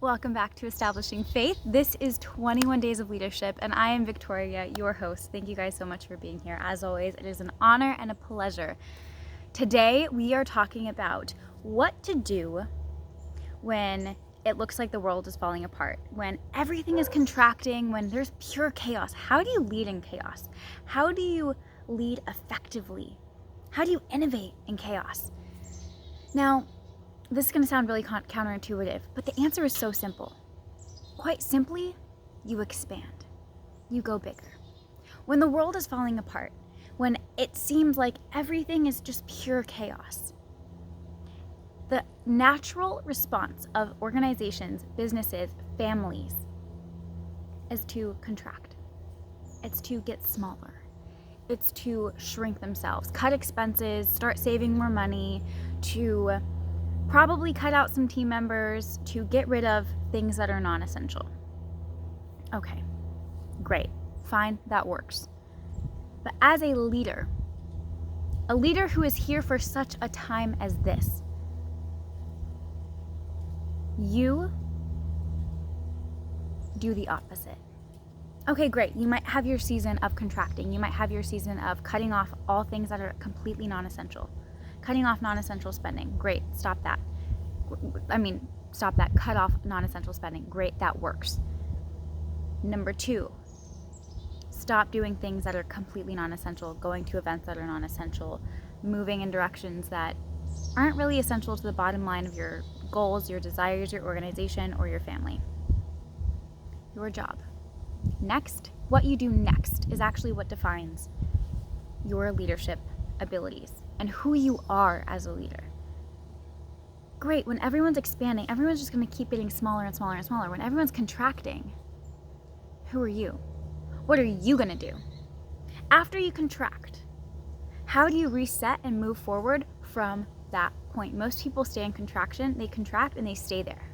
Welcome back to Establishing Faith. This is 21 Days of Leadership, and I am Victoria, your host. Thank you guys so much for being here. As always, it is an honor and a pleasure. Today, we are talking about what to do when it looks like the world is falling apart, when everything is contracting, when there's pure chaos. How do you lead in chaos? How do you lead effectively? How do you innovate in chaos? Now, this is going to sound really counterintuitive, but the answer is so simple. Quite simply, you expand. You go bigger. When the world is falling apart, when it seems like everything is just pure chaos, the natural response of organizations, businesses, families is to contract. It's to get smaller. It's to shrink themselves, cut expenses, start saving more money, to probably cut out some team members, to get rid of things that are non-essential. Okay, great, fine, that works. But as a leader who is here for such a time as this, you do the opposite. Okay, great, you might have your season of contracting. You might have your season of cutting off all things that are completely non-essential. Cutting off non-essential spending. Great, stop that. Stop that. Cut off non-essential spending. Great, that works. Number 2, stop doing things that are completely non-essential, going to events that are non-essential, moving in directions that aren't really essential to the bottom line of your goals, your desires, your organization, or your family. Your job. Next, what you do next is actually what defines your leadership abilities and who you are as a leader. Great, when everyone's expanding, everyone's just going to keep getting smaller and smaller and smaller. When everyone's contracting, who are you? What are you going to do? After you contract, how do you reset and move forward from that point? Most people stay in contraction, they contract and they stay there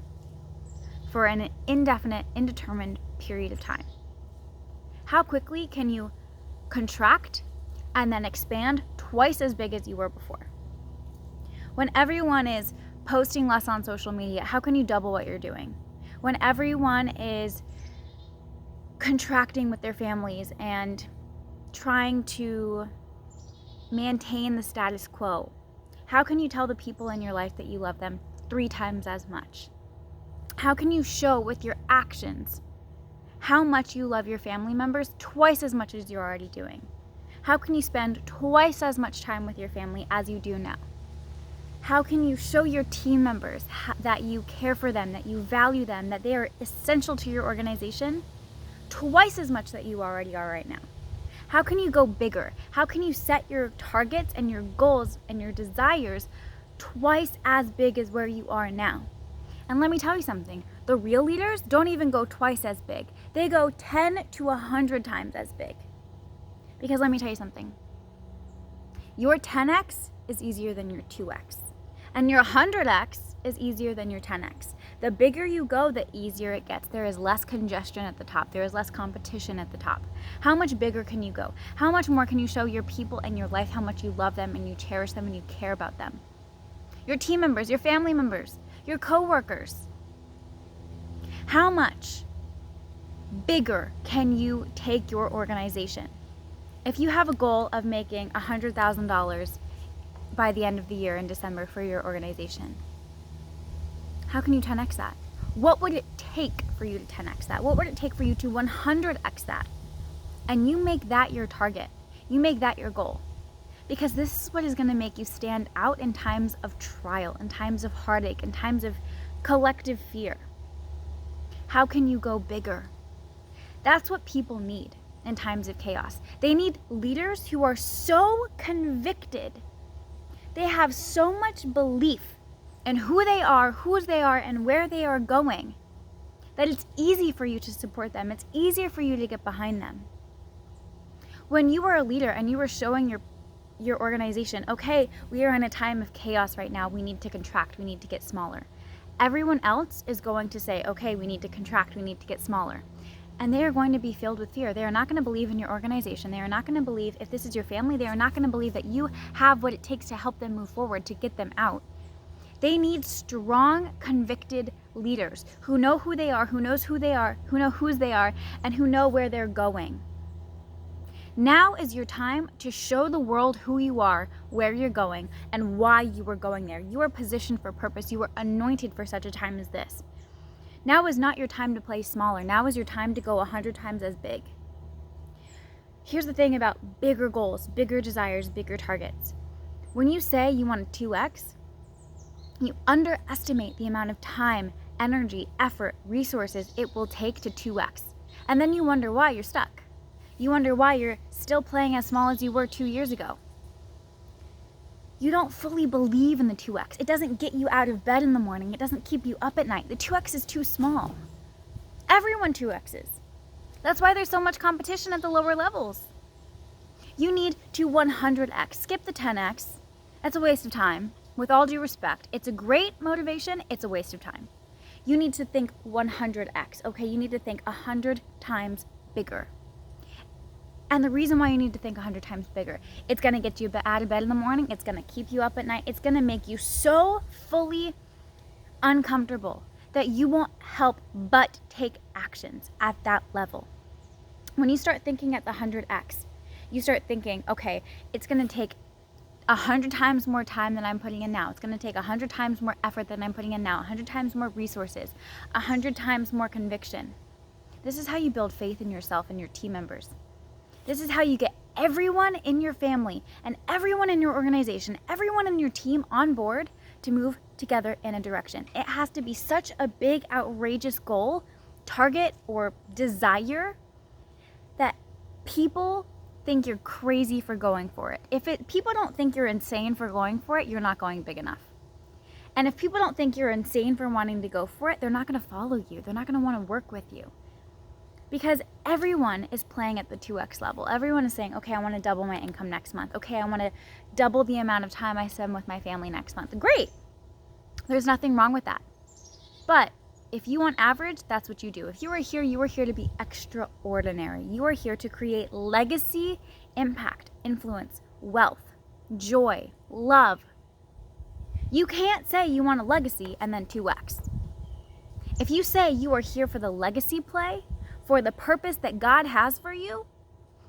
for an indefinite, indeterminate period of time. How quickly can you contract and then expand twice as big as you were before? When everyone is posting less on social media, how can you double what you're doing? When everyone is contracting with their families and trying to maintain the status quo, how can you tell the people in your life that you love them 3 times as much? How can you show with your actions how much you love your family members twice as much as you're already doing? How can you spend twice as much time with your family as you do now? How can you show your team members that you care for them, that you value them, that they are essential to your organization twice as much that you already are right now? How can you go bigger? How can you set your targets and your goals and your desires twice as big as where you are now? And let me tell you something, the real leaders don't even go twice as big. They go 10 to 100 times as big. Because let me tell you something, your 10x is easier than your 2x. And your 100x is easier than your 10x. The bigger you go, the easier it gets. There is less congestion at the top. There is less competition at the top. How much bigger can you go? How much more can you show your people and your life how much you love them and you cherish them and you care about them? Your team members, your family members, your coworkers. How much bigger can you take your organization? If you have a goal of making $100,000 by the end of the year in December for your organization, how can you 10x that? What would it take for you to 10x that? What would it take for you to 100x that? And you make that your target. You make that your goal. Because this is what is going to make you stand out in times of trial, in times of heartache, in times of collective fear. How can you go bigger? That's what people need in times of chaos. They need leaders who are so convicted. They have so much belief in who they are, whose they are, and where they are going, that it's easy for you to support them. It's easier for you to get behind them. When you were a leader and you were showing your organization, okay, we are in a time of chaos right now. We need to contract. We need to get smaller. Everyone else is going to say, okay, we need to contract. We need to get smaller. And they are going to be filled with fear. They are not going to believe in your organization. They are not going to believe, if this is your family, they are not going to believe that you have what it takes to help them move forward, to get them out. They need strong, convicted leaders who know who they are, who knows who they are, who know whose they are, and who know where they're going. Now is your time to show the world who you are, where you're going, and why you are going there. You are positioned for purpose. You are anointed for such a time as this. Now is not your time to play smaller. Now is your time to go 100 times as big. Here's the thing about bigger goals, bigger desires, bigger targets. When you say you want a 2x, you underestimate the amount of time, energy, effort, resources it will take to 2x. And then you wonder why you're stuck. You wonder why you're still playing as small as you were 2 years ago. You don't fully believe in the 2x. It doesn't get you out of bed in the morning. It doesn't keep you up at night. The 2x is too small. Everyone 2x's. That's why there's so much competition at the lower levels. You need to 100x. Skip the 10x. That's a waste of time. With all due respect, it's a great motivation. It's a waste of time. You need to think 100x. Okay, you need to think 100 times bigger. And the reason why you need to think 100 times bigger, it's going to get you out of bed in the morning. It's going to keep you up at night. It's going to make you so fully uncomfortable that you won't help but take actions at that level. When you start thinking at the 100x, you start thinking, okay, it's going to take 100 times more time than I'm putting in now. It's going to take 100 times more effort than I'm putting in now, 100 times more resources, 100 times more conviction. This is how you build faith in yourself and your team members. This is how you get everyone in your family and everyone in your organization, everyone in your team on board to move together in a direction. It has to be such a big, outrageous goal, target, or desire that people think you're crazy for going for it. If people don't think you're insane for going for it, you're not going big enough. And if people don't think you're insane for wanting to go for it, they're not going to follow you. They're not going to want to work with you. Because everyone is playing at the 2x level. Everyone is saying, okay, I want to double my income next month. Okay, I want to double the amount of time I spend with my family next month. Great. There's nothing wrong with that. But if you want average, that's what you do. If you are here to be extraordinary. You are here to create legacy, impact, influence, wealth, joy, love. You can't say you want a legacy and then 2x. If you say you are here for the legacy play, for the purpose that God has for you,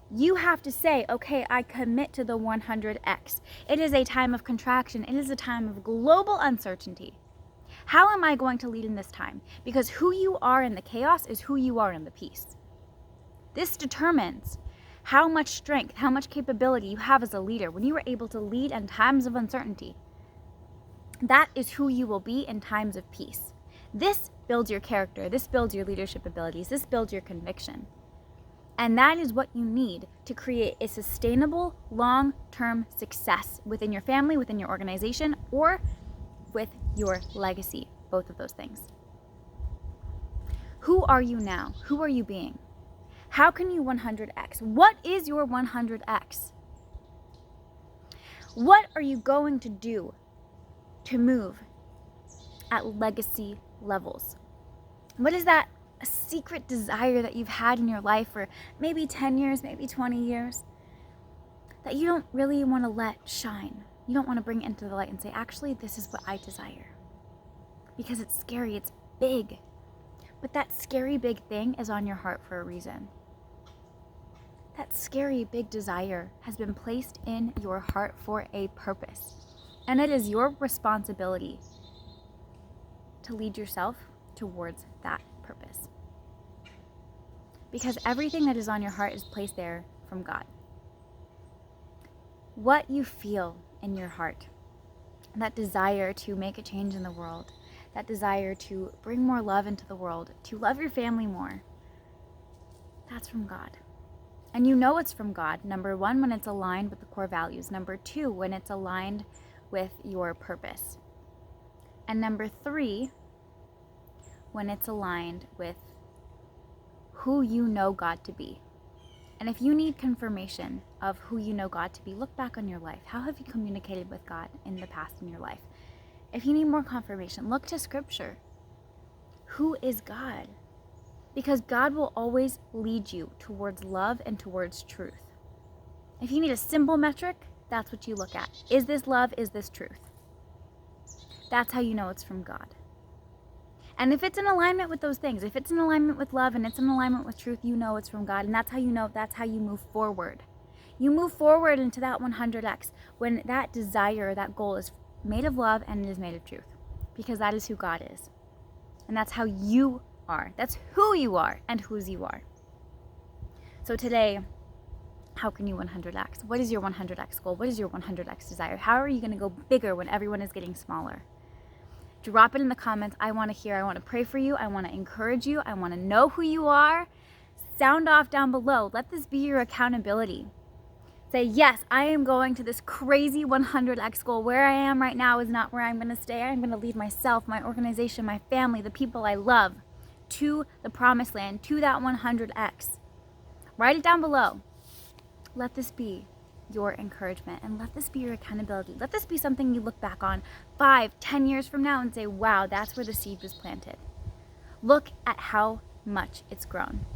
you have to say, okay, I commit to the 100x. It is a time of contraction. It is a time of global uncertainty. How am I going to lead in this time? Because who you are in the chaos is who you are in the peace. This determines how much strength, how much capability you have as a leader when you are able to lead in times of uncertainty. That is who you will be in times of peace. This builds your character. This builds your leadership abilities. This builds your conviction. And that is what you need to create a sustainable, long-term success within your family, within your organization, or with your legacy. Both of those things. Who are you now? Who are you being? How can you 100x? What is your 100x? What are you going to do to move at legacy levels? What is that secret desire that you've had in your life for maybe 10 years, maybe 20 years, that you don't really want to let shine? You don't want to bring it into the light and say, actually, this is what I desire. Because it's scary, it's big. But that scary big thing is on your heart for a reason. That scary big desire has been placed in your heart for a purpose. And it is your responsibility to lead yourself towards that purpose. Because everything that is on your heart is placed there from God. What you feel in your heart, that desire to make a change in the world, that desire to bring more love into the world, to love your family more, that's from God. And you know it's from God, number one, when it's aligned with the core values. Number two, when it's aligned with your purpose. And number three, when it's aligned with who you know God to be. And if you need confirmation of who you know God to be, look back on your life. How have you communicated with God in the past in your life? If you need more confirmation, look to Scripture. Who is God? Because God will always lead you towards love and towards truth. If you need a simple metric, that's what you look at. Is this love? Is this truth? That's how you know it's from God. And if it's in alignment with those things, if it's in alignment with love and it's in alignment with truth, you know it's from God. And that's how you know, that's how you move forward. You move forward into that 100x when that desire, that goal is made of love and it is made of truth. Because that is who God is. And that's how you are. That's who you are and whose you are. So today, how can you 100x? What is your 100x goal? What is your 100x desire? How are you going to go bigger when everyone is getting smaller? Drop it in the comments. I want to hear. I want to pray for you. I want to encourage you. I want to know who you are. Sound off down below. Let this be your accountability. Say, yes, I am going to this crazy 100x goal. Where I am right now is not where I'm going to stay. I'm going to lead myself, my organization, my family, the people I love to the promised land, to that 100x. Write it down below. Let this be your encouragement and let this be your accountability. Let this be something you look back on 5, 10 years from now and say, wow, that's where the seed was planted. Look at how much it's grown.